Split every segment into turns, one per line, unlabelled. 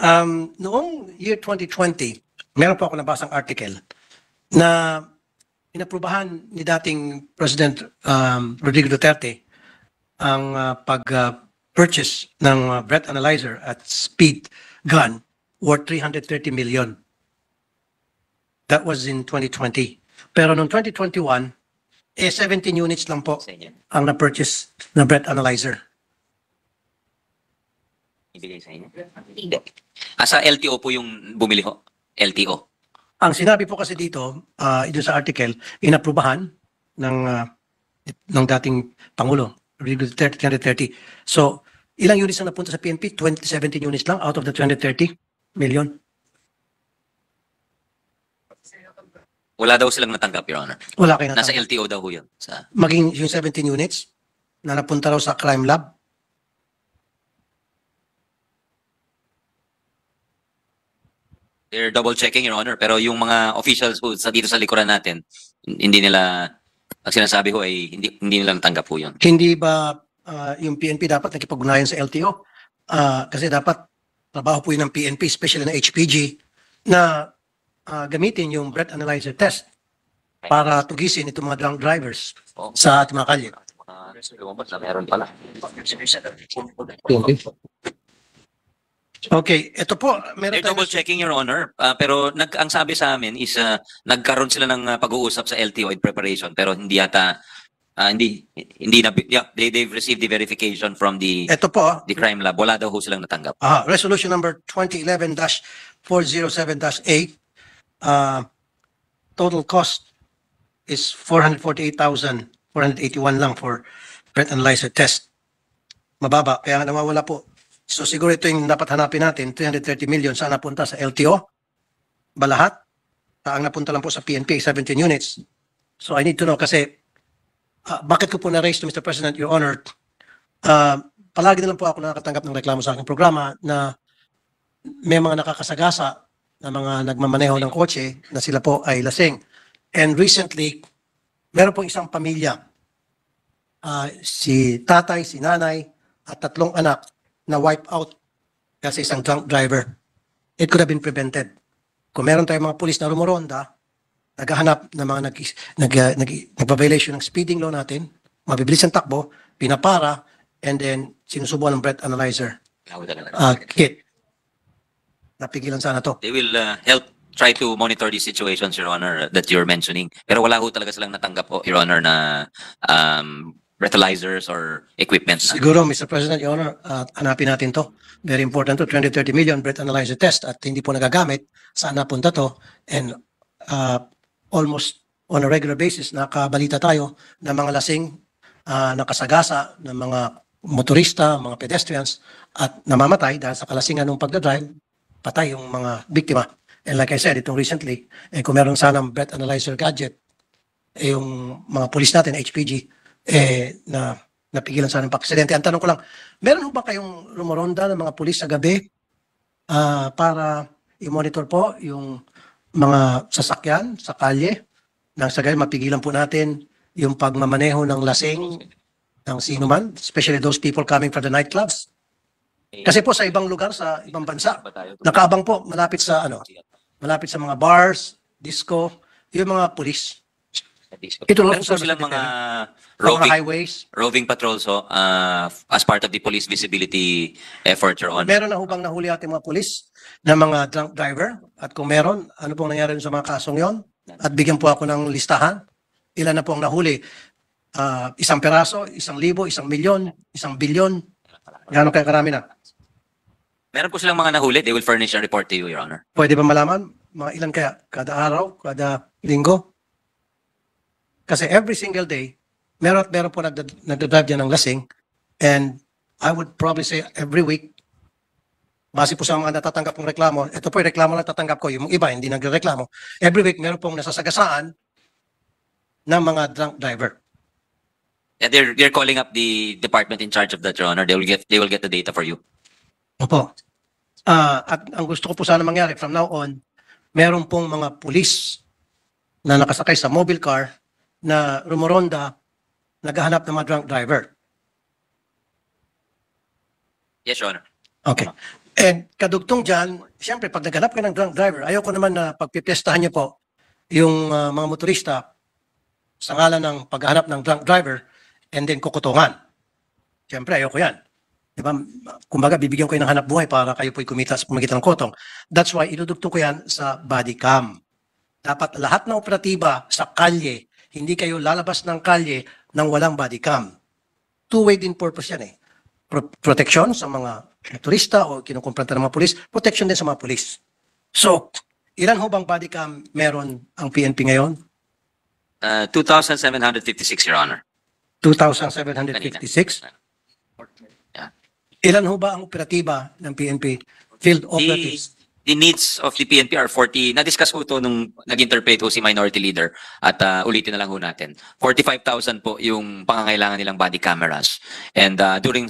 Noong year 2020, meron po ako nabasang article na inaprubahan ni dating President Rodrigo Duterte ang pag-purchase ng breath analyzer at speed gun worth 330 million. That was in 2020. Pero noong 2021, 17 units lang po ang na-purchase na breath analyzer.
Ibigay sa inyo? Hindi. Sa LTO po yung bumili ho? LTO?
Ang sinabi po kasi dito, ito sa article, inaprubahan ng dating Pangulo, Rodrigo Duterte, 330. So, ilang units na napunta sa PNP? 17 units lang out of the 230 million.
Wala daw silang natanggap, Your Honor.
Wala kayo
Nasa
natanggap.
LTO daw ho yun.
Maging yung 17 units na napunta raw sa crime lab.
They're double checking, Your Honor. Pero yung mga officials po dito sa likuran natin, hindi nila, ang sinasabi ko ay hindi nila natanggap po yun.
Hindi ba yung PNP dapat nakipag-ugnayan sa LTO? Kasi dapat trabaho po yun ng PNP, especially ng HPG, na gamitin yung breath analyzer test para tugisin itong mga drunk drivers sa ating mga kalye.
Meron pala.
Okay, ito po. Meron
They're double checking, Your Honor. Pero ang sabi sa amin is nagkaroon sila ng pag-uusap sa LTO in preparation pero hindi yata hindi na they've received the verification from the
Ito po.
the crime lab. Wala daw ho silang natanggap.
Resolution number 2011-407-8. Total cost is 448,481 lang for breath analyzer test. Mababa, kaya nawawala po. So siguro ito yung dapat hanapin natin, 330 million, saan napunta sa LTO? Ba lahat? Ang napunta lang po sa PNP, 17 units. So I need to know kasi, bakit ko po na-raise to Mr. President, Your Honor, palagi na lang po ako nakakatanggap ng reklamo sa aking programa na may mga nakakasagasa na mga nagmamaneho ng kotse na sila po ay lasing. And recently, meron pong isang pamilya, si tatay, si nanay, at 3 anak na wipe out kasi isang drunk driver. It could have been prevented. Kung meron tayong mga pulis na rumoronda, naghahanap ng mga nagpa-violation ng speeding law natin, mabibilis ang takbo, pinapara, and then sinusubuan ng breath analyzer kit. Napigilan sana to.
They will help try to monitor these situations, Your Honor, that you're mentioning. Pero wala ho talaga silang natanggap po, Your Honor, na breathalyzers or equipment.
Siguro, Mr. President, Your Honor, hanapin natin to. Very important to, 20-30 million breath analyzer test at hindi po nagagamit. Saan napunta to? And almost on a regular basis, nakabalita tayo ng mga lasing, nakasagasa ng mga motorista, mga pedestrians, at namamatay dahil sa kalasingan ng pagdadrive, patay yung mga biktima. And like I said, itong recently, kung meron sanang breath analyzer gadget, yung mga pulis natin, HPG, na napigilan sana ng aksidente. Ang tanong ko lang, meron ba kayong rumoronda ng mga pulis sa gabi para i-monitor po yung mga sasakyan sa kalye nang sa gayon mapigilan po natin yung pagmamaneho ng lasing ng sino man, especially those people coming from the nightclubs? Kasi po sa ibang lugar, sa ibang bansa, nakaabang po malapit sa mga bars, disco, yung mga pulis. Ito lang
Meron po silang mga
highways.
roving patrols as part of the police visibility effort, Your Honor.
Meron na hubang nahuli ating mga pulis na mga drunk driver? At kung meron, ano pong nangyari sa mga kasong yon? At bigyan po ako ng listahan. Ilan na po ang nahuli? 1 peraso, 1,000, 1,000,000, 1 bilyon. Gano'n kaya karami na?
Meron po silang mga nahuli. They will furnish a report to you, Your Honor.
Pwede ba malaman? Mga ilan kaya? Kada araw? Kada linggo? Kasi every single day, meron po nagdadrive dyan ng lasing. And I would probably say every week, base po sa mga natatanggap ng reklamo, ito po yung reklamo na natatanggap ko, yung iba hindi nagreklamo. Every week, meron pong nasasagasaan ng mga drunk driver.
Yeah, they're calling up the department in charge of that, Your Honor. They will get the data for you.
Opo. At ang gusto ko po sana mangyari from now on, meron pong mga pulis na nakasakay sa mobile car na rumoronda, naghahanap ng mga drunk driver.
Yes, Your Honor.
Okay. And kadugtong dyan, siyempre pag naghanap ka ng drunk driver, ayaw ko naman na pagpipestahan niyo po yung mga motorista sa ngalan ng paghahanap ng drunk driver and then kukutungan. Siyempre, ayaw ko yan. Diba? Kumbaga, bibigyan ko kayo ng hanap buhay para kayo po'y kumita sa pamagitan ng kotong. That's why, idudugtong ko yan sa body cam. Dapat lahat ng operatiba sa kalye, hindi kayo lalabas ng kalye nang walang body cam. Two-way din purpose yan eh. Protection sa mga turista o kinukumpranta ng mga pulis, protection din sa mga pulis. So, ilan ho bang body cam meron ang PNP ngayon?
2,756, Your Honor.
2,756?
Yeah.
Ilan ho ba ang operatiba ng PNP? Field operatives?
The needs of the PNP are 40. Na-discuss ko ito nung nag-interpret ho si Minority Leader at ulitin na lang ho natin. 45,000 po yung pangangailangan nilang body cameras. And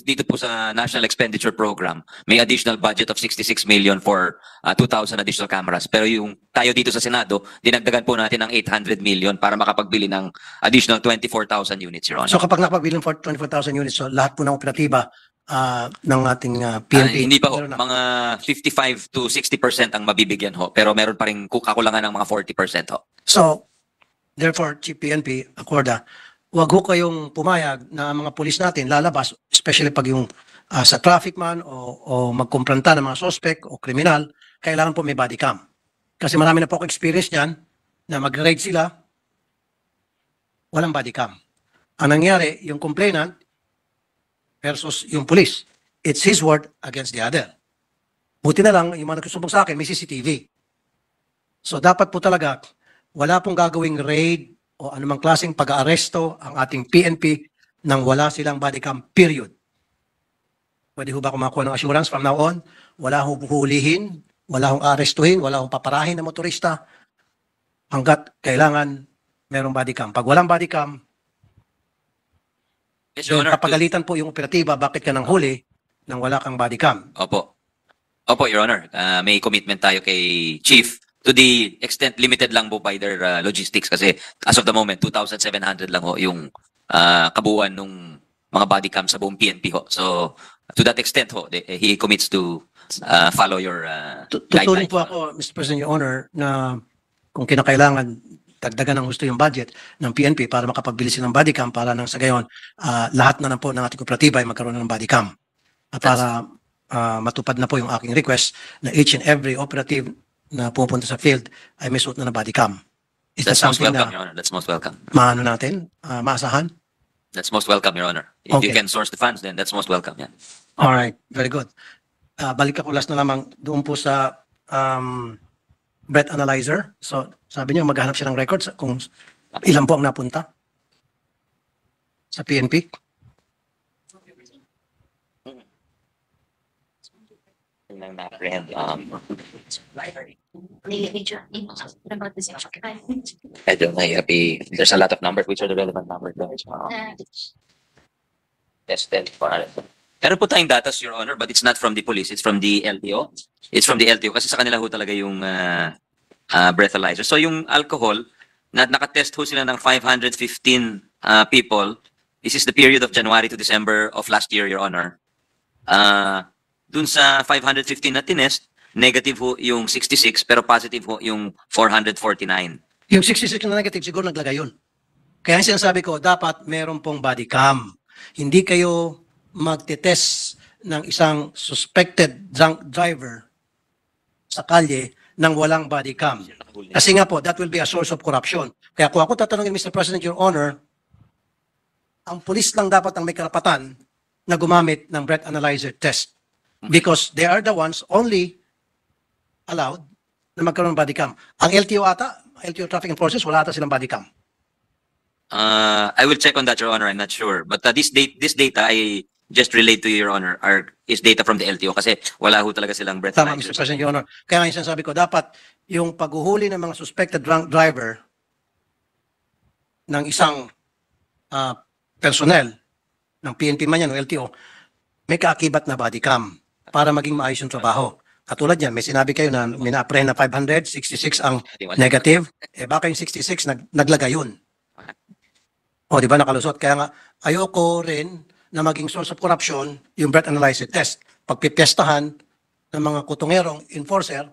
dito po sa National Expenditure Program, may additional budget of 66 million for 2,000 additional cameras. Pero yung tayo dito sa Senado, dinagdagan po natin ng 800 million para makapagbili ng additional 24,000 units, Your Honor.
So kapag nakapagbilang for 24,000 units, so lahat po ng operatiba ng ating PNP.
Hindi pa ho,
meron na.
mga 55 to 60% ang mabibigyan ho. Pero meron pa rin kakulangan ng mga 40% ho.
So, therefore, Chief PNP, Acorda, wag ho kayong pumayag na mga pulis natin lalabas, especially pag yung sa traffic man o magkumpranta ng mga suspect o kriminal, kailangan po may body cam. Kasi marami na po ako experience niyan na mag-raid sila, walang body cam. Ang nangyari, yung complainant versus yung police. It's his word against the other. Buti na lang, yung mga nagsusumbong sa akin, may CCTV. So dapat po talaga, wala pong gagawing raid o anumang klaseng pag-aaresto ang ating PNP nang wala silang body cam, period. Pwede ho ba kumakuha ng assurance from now on? Wala ho hulihin, wala hong arestuhin, wala hong paparahin na motorista hanggat kailangan merong body cam. Pag walang body cam,
Yes, Your
then
Honor.
papagalitan po yung operatiba, bakit ka nang huli nang wala kang body cam?
Opo. Opo, Your Honor. May commitment tayo kay Chief to the extent limited lang po by their logistics kasi as of the moment, 2,700 lang ho yung kabuuan ng mga body cam sa buong PNP ho. So, to that extent ho, he commits to follow your
Tutulong
guidelines.
po ako, Mr. President, Your Honor, na kung kinakailangan dagdagan ng gusto yung budget ng PNP para makapagbili silang body cam para nang sa gayon, lahat na lang po ng ating kooperatiba ay magkaroon ng body cam. Para matupad na po yung aking request na each and every operative na pupunta sa field ay may suot na ng body cam. Is that
That's most
something
welcome,
na
Your Honor. That's most welcome.
maano natin, maasahan?
That's most welcome, Your Honor. If you
Okay.
can source the funds, then that's most welcome. Yeah.
Alright, very good. Balik ako last na lamang doon po sa breath analyzer. So, sabi niyo maghanap siya ng records kung ilan po ang napunta sa PNP.
I don't know, there's a lot of numbers. Which are the relevant numbers? Yes, then. Meron po tayong data, Your Honor, but it's not from the police. It's from the LTO. It's from the LTO kasi sa kanila ho talaga yung breathalyzer. So yung alcohol, nakatest ho sila ng 515 people. This is the period of January to December of last year, Your Honor. Dun sa 515 na tinest, negative ho yung 66 pero positive ho yung 449.
Yung 66 na negative, siguro naglagay yun. Kaya ang sinasabi ko, dapat meron pong body cam. Hindi kayo magte-test ng isang suspected drunk driver sa kalye nang walang body cam. Kasi nga po, that will be a source of corruption. Kaya kung ako tatanungin, Mr. President, Your Honor, ang pulis lang dapat ang may karapatan na gumamit ng breath analyzer test. Because they are the ones only allowed na magkaroon ng body cam. Ang LTO ata, LTO Traffic Enforcers, wala ata silang body cam.
I will check on that, Your Honor. I'm not sure. But this data I just relayed to you, Your Honor, is data from the LTO kasi wala ho talaga silang
Tama,
breathalyzers.
Mr. President, Your Honor. Kaya nga yung sinasabi ko, dapat yung paghuhuli ng mga suspected drunk driver ng isang personnel ng PNP man yan o LTO, may kaakibat na body cam para maging maayos yung trabaho. Katulad yan, may sinabi kayo na may na-apprehend na 500, 66 ang negative. Baka yung 66 naglagay yun. O, di ba nakalusot? Kaya nga, ayoko rin na maging source of corruption yung breath analyzer test. Pagpipestahan, ng mga kutongerong enforcer,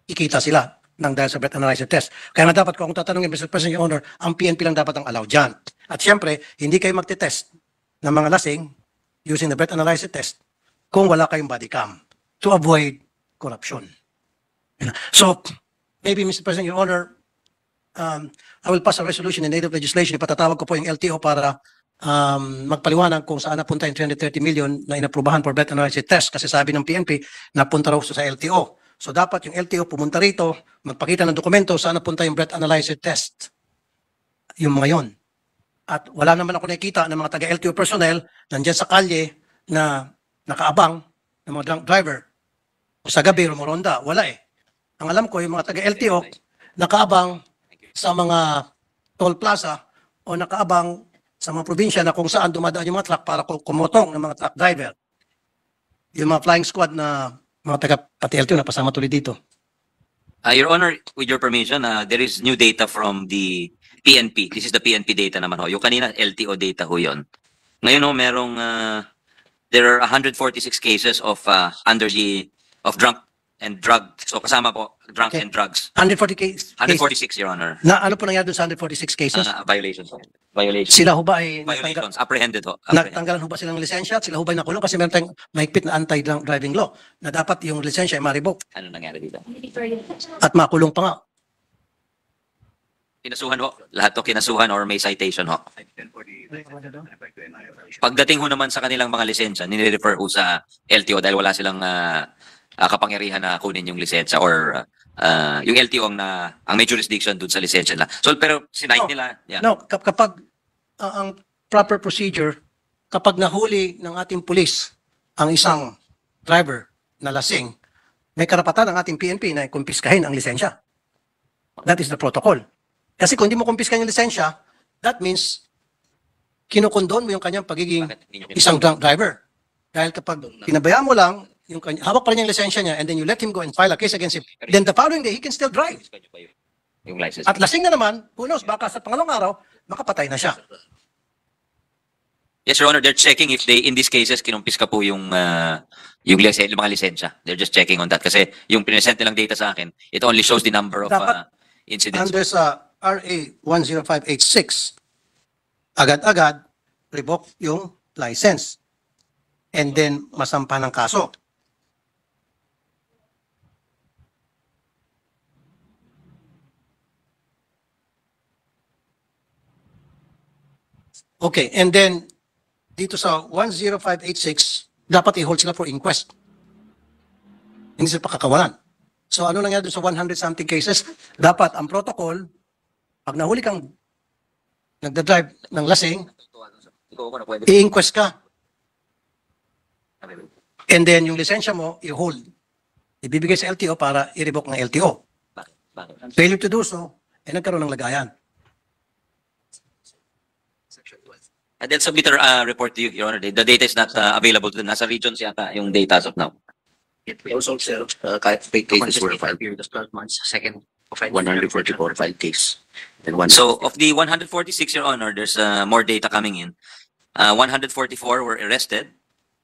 ikita sila ng dahil sa breath analyzer test. Kaya nga dapat, kung tatanungin, Mr. President, Your Honor, ang PNP lang dapat ang allow dyan. At siyempre, hindi kayo magte-test ng mga lasing using the breath analyzer test kung wala kayong body cam to avoid corruption. So, maybe, Mr. President, Your Honor, I will pass a resolution in native legislation. Ipatatawag ko po yung LTO para magpaliwanag kung saan napunta yung 330 million na inaprubahan for breath analyzer test kasi sabi ng PNP, napunta raw sa LTO. So dapat yung LTO pumunta rito, magpakita ng dokumento saan napunta yung breath analyzer test. Yung mga yon. At wala naman ako nakikita ng mga taga-LTO personnel nandyan sa kalye na nakaabang ng mga drunk driver. O sa gabi, rumoronda. Wala eh. Ang alam ko, yung mga taga-LTO nakaabang sa mga toll plaza o nakaabang sa mga probinsya na kung saan dumadaan yung mga truck para kumotong ng mga truck driver. Yung mga flying squad na mga taga-pati LTO na pasama tuloy dito.
Your Honor, with your permission, there is new data from the PNP. This is the PNP data naman ho. Yung kanina, LTO data ho yun. Ngayon ho, merong, there are 146 cases of of drunk and drug. So kasama po, drunk and drugs.
140 cases.
146, Your Honor.
Na ano po nangyari doon sa 146 cases?
Violations. Violations.
Sila ho ba ay
Violations. Apprehended ho. Apprehended.
natanggalan ho ba silang lisensya at sila ho ba ay nakulong? Kasi meron tayong mahigpit na anti-drunk driving law na dapat yung lisensya ay ma-revoke
Ano nangyari dito?
at makulong pa nga.
Kinasuhan ho. Lahat to kinasuhan or may citation ho. Pagdating ho naman sa kanilang mga lisensya, nire-refer ho sa LTO dahil wala silang kapangyarihan na kunin yung lisensya or yung LTO ang may jurisdiction dun sa lisensya nila. So pero sinight nila. Yeah.
No, kapag ang proper procedure, kapag nahuli ng ating pulis ang isang driver na lasing, may karapatan ng ating PNP na kumpiskahin ang lisensya. That is the protocol. Kasi kung hindi mo kumpiskahin yung lisensya, that means kinukondon mo yung kanyang pagiging
Bakit hindi nyo
isang drunk driver. Dahil kapag pinabayaan mo lang, yung hawak pa rin yung lisensya niya and then you let him go and file a case against him, then the following day, he can still drive.
Yung license.
At lasing na naman, who knows, baka sa pangalawang araw, makapatay na siya.
Yes, Your Honor, they're checking if they, in these cases, kinumpiska po yung mga lisensya. They're just checking on that. Kasi yung present nilang data sa akin, it only shows the number of
Dapat,
incidents.
Under sa RA 10586, agad-agad, revoke yung license. And then, masampa ng kaso. Okay, and then, dito sa 10586, dapat i-hold sila for inquest. Hindi sila pakakawalan. So ano nangyari doon sa 100-something cases? Dapat ang protocol, pag nahuli kang nagdadrive ng lasing, i-inquest ka. And then yung lisensya mo, i-hold. Ibibigay sa LTO para i-revoke ng LTO.
Bakit?
Failure to do so, nagkaroon ng lagayan.
They'll submit a report to you, Your Honor. The data is not available to them. Nasa regions yata yung data as of now.
It was also fake cases were filed. Period of 12 months. Second, 144 filed case. And one.
So of the 146, Your Honor, there's more data coming in. 144 were arrested.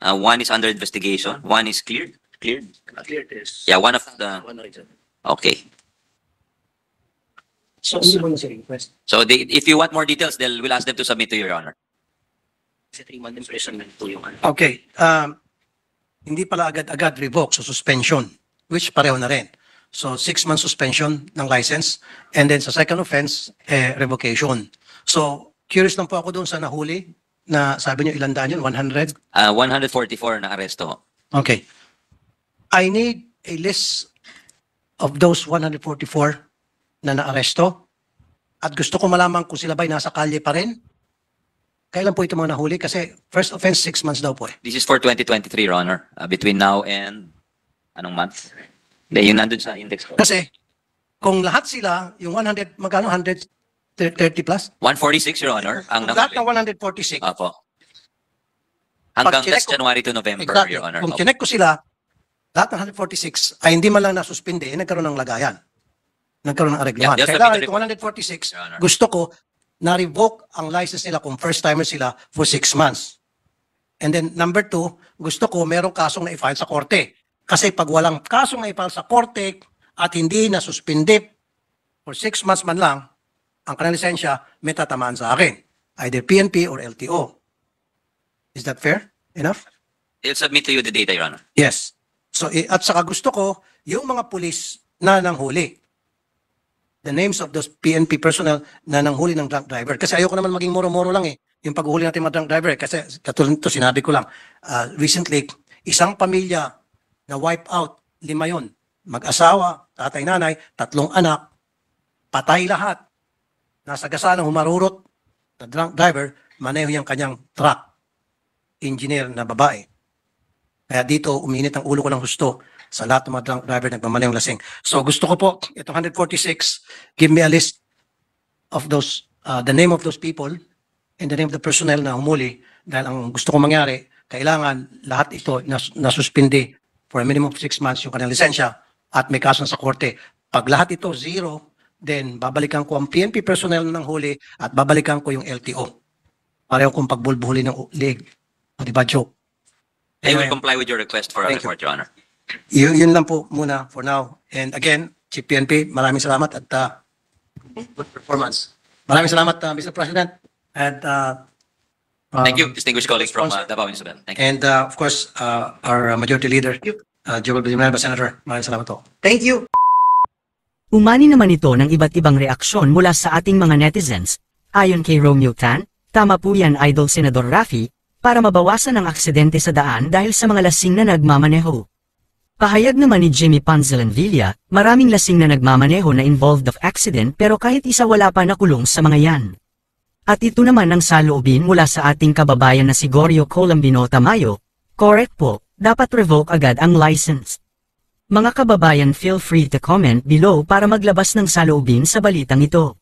One is under investigation. One is cleared. Cleared.
Cleared is.
Yeah, one of the.
One reason.
Okay.
So hindi mo na siya request.
So if you want more details, we'll ask them to submit to Your Honor.
Kasi 3-month imprisonment po yung ano.
Okay. Hindi pala agad-agad revoke, so suspension, which pareho na rin. So 6 months suspension ng license, and then sa second offense, revocation. So curious lang po ako doon sa nahuli na sabi niyo ilan daan yun? 100?
144 na aresto.
Okay. I need a list of those 144 na naaresto at gusto ko malaman kung sila ba'y nasa kalye pa rin. Kailan po ito mga nahuli? Kasi first offense, 6 months daw po eh.
This is for 2023, Your Honor. Between now and anong month? Hindi, yung nandun sa index ko.
Kasi kung lahat sila, yung 100, magkano? 130 plus?
146, Your Honor. Ang
Lahat ng
nahuli.
146.
Apo. Hanggang
Pag chinek
last January to November,
Exactly.
Your Honor.
Kung
Opo.
chinek ko sila, lahat ng 146 ay hindi man lang nasuspinde, nagkaroon ng lagayan. Nagkaroon ng aregluhan.
Yeah, just
Kailangan
submit the
itong
report.
146,
Your Honor.
gusto ko na-revoke ang license nila kung first-timer sila for 6 months. And then number 2, gusto ko merong kasong na i-file sa korte. Kasi pag walang kaso nga ipal sa korte at hindi na suspindi for 6 months man lang, ang kanilang lisensya may tatamaan sa akin. Either PNP or LTO. Is that fair enough?
I'll submit to you the data, Your Honor.
Yes. So, at saka gusto ko, yung mga pulis na nanghuli, the names of those PNP personnel na nanghuli ng drunk driver. Kasi ayoko naman maging moro-moro lang eh, yung paghuli natin mga drunk driver. Kasi katulad nito, sinabi ko lang, recently, isang pamilya na wipe out, 5 yun. Mag-asawa, tatay, nanay, 3 anak, patay lahat. Nasa gasanang humarurot na drunk driver, maneho yung kanyang truck. Engineer na babae. Kaya dito, uminit ang ulo ko ng husto sa lahat ng mga drunk driver nagmamanehong lasing. So gusto ko po, itong 146, give me a list of those, the name of those people and the name of the personnel na humuli. Dahil ang gusto ko mangyari, kailangan lahat ito nasuspindi for a minimum of 6 months yung kanilang lisensya at may kaso sa korte. Pag lahat ito zero, then babalikan ko ang PNP personnel na nanghuli at babalikan ko yung LTO. Pareho kong pagbulbuhuli ng leg. O diba, Joe?
I will comply with your request for a
Thank you.
report, Your Honor.
Yun lang po muna for now. And again, Chief PNP, maraming salamat at good performance. Maraming salamat, Mr. President. And
Thank you, distinguished colleagues from Davao Municipal. Thank you.
And of course, our majority leader, Joel Villanueva, Senator. Maraming salamat po.
Thank you.
Umani naman ito ng iba't ibang reaksyon mula sa ating mga netizens. Ayon kay Romeo Tan, tama po yan Idol Senador Raffy, para mabawasan ang aksidente sa daan dahil sa mga lasing na nagmamaneho. Pahayag naman ni Jimmy Panzelenvilla, maraming lasing na nagmamaneho na involved of accident pero kahit isa wala pa nakulong sa mga yan. At ito naman ang saloobin mula sa ating kababayan na si Gorio Colombino Tamayo, correct po, dapat revoke agad ang license. Mga kababayan, feel free to comment below para maglabas ng saloobin sa balitang ito.